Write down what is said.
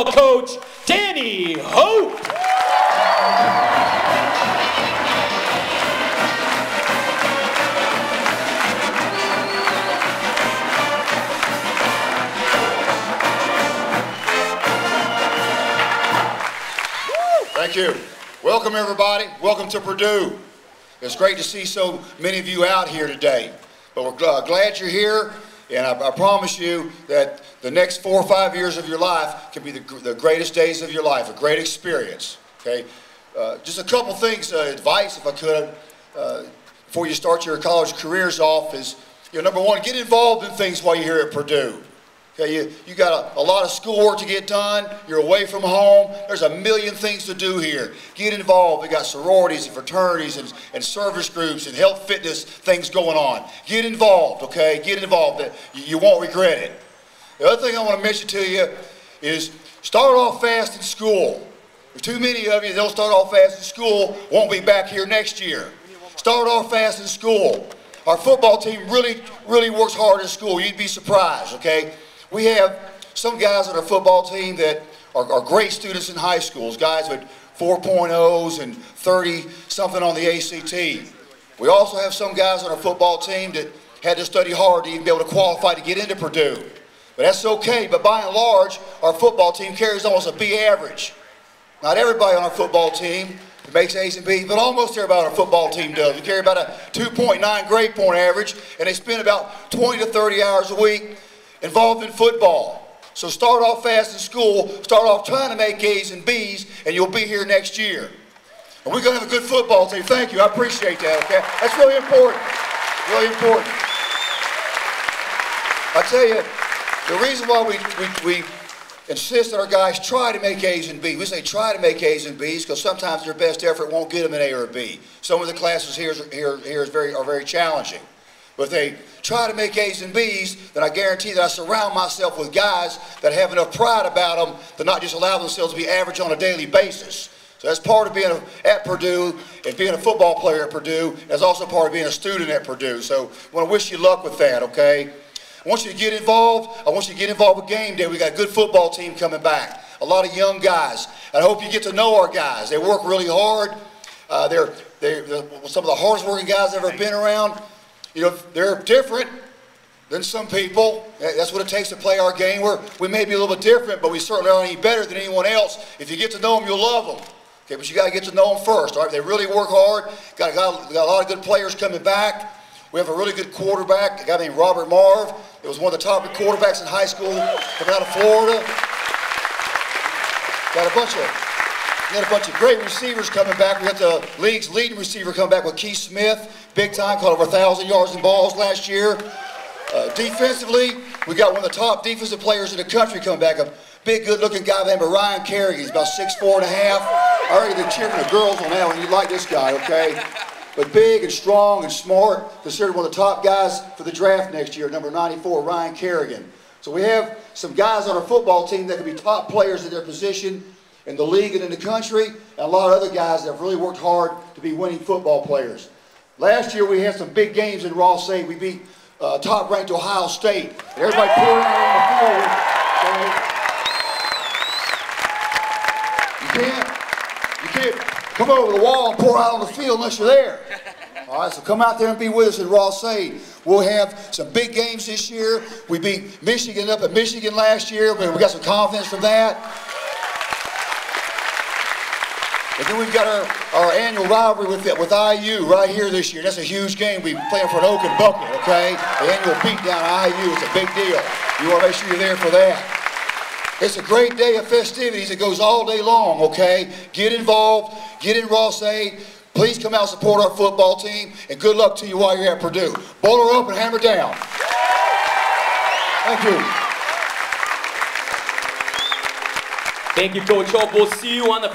football coach, Danny Hope. Thank you. Welcome, everybody. Welcome to Purdue. It's great to see so many of you out here today. But we're glad you're here, and I promise you that the next 4 or 5 years of your life can be the greatest days of your life, a great experience. Okay? Just a couple things, advice, if I could, before you start your college careers off is, number one, get involved in things while you're here at Purdue. Okay, you got a lot of schoolwork to get done. You're away from home. There's a million things to do here. Get involved. We got sororities and fraternities and service groups and health fitness things going on. Get involved, okay? Get involved. You won't regret it. The other thing I want to mention to you is start off fast in school. There's too many of you, they'll start off fast in school, won't be back here next year. Start off fast in school. Our football team really works hard in school. You'd be surprised, okay? We have some guys on our football team that are great students in high schools, guys with 4.0s and 30-something on the ACT. We also have some guys on our football team that had to study hard to even be able to qualify to get into Purdue. But that's okay, but by and large, our football team carries almost a B average. Not everybody on our football team makes A's and B's, but almost everybody on our football team does. We carry about a 2.9 grade point average, and they spend about 20 to 30 hours a week involved in football. So start off fast in school, start off trying to make A's and B's, and you'll be here next year. And we're going to have a good football team. Thank you, I appreciate that, okay? That's really important, really important. I tell you, the reason why we insist that our guys try to make A's and B's, we say try to make A's and B's because sometimes their best effort won't get them an A or a B. Some of the classes here are very challenging. But if they try to make A's and B's, then I guarantee that I surround myself with guys that have enough pride about them to not just allow themselves to be average on a daily basis. So that's part of being at Purdue and being a football player at Purdue. That's also part of being a student at Purdue. So I want to wish you luck with that, okay? I want you to get involved. I want you to get involved with game day. We got a good football team coming back. A lot of young guys. I hope you get to know our guys. They work really hard. They're some of the hardest working guys I've ever been around. They're different than some people. That's what it takes to play our game. We may be a little bit different, but we certainly aren't any better than anyone else. If you get to know them, you'll love them. Okay, but you got to get to know them first. All right, they really work hard. Got a lot of good players coming back. We have a really good quarterback, a guy named Robert Marv. It was one of the top quarterbacks in high school coming out of Florida. Got a bunch of great receivers coming back. We got the league's leading receiver coming back with Keith Smith. Big time, caught over 1,000 yards and balls last year. Defensively, we got one of the top defensive players in the country coming back. A big, good-looking guy named Ryan Kerrigan. He's about 6'4" and a half. I already been cheering the girls on that one. You like this guy, okay? But big and strong and smart, considered one of the top guys for the draft next year, number 94, Ryan Kerrigan. So we have some guys on our football team that could be top players in their position in the league and in the country, and a lot of other guys that have really worked hard to be winning football players. Last year we had some big games in Ross State. We beat top-ranked Ohio State. And everybody poured out on the floor. You can't come over the wall and pour out on the field unless you're there. All right, so come out there and be with us in Ross State. We'll have some big games this year. We beat Michigan up at Michigan last year. We got some confidence from that. And then we've got our annual rivalry with IU right here this year. That's a huge game. We're playing for an oak and bucket, okay? The annual beatdown at IU is a big deal. You want to make sure you're there for that. It's a great day of festivities. It goes all day long, okay? Get involved. Get in Ross State. Please come out and support our football team. And good luck to you while you're at Purdue. Bowler up and hammer down. Thank you. Thank you, Coach Hope. We'll see you on the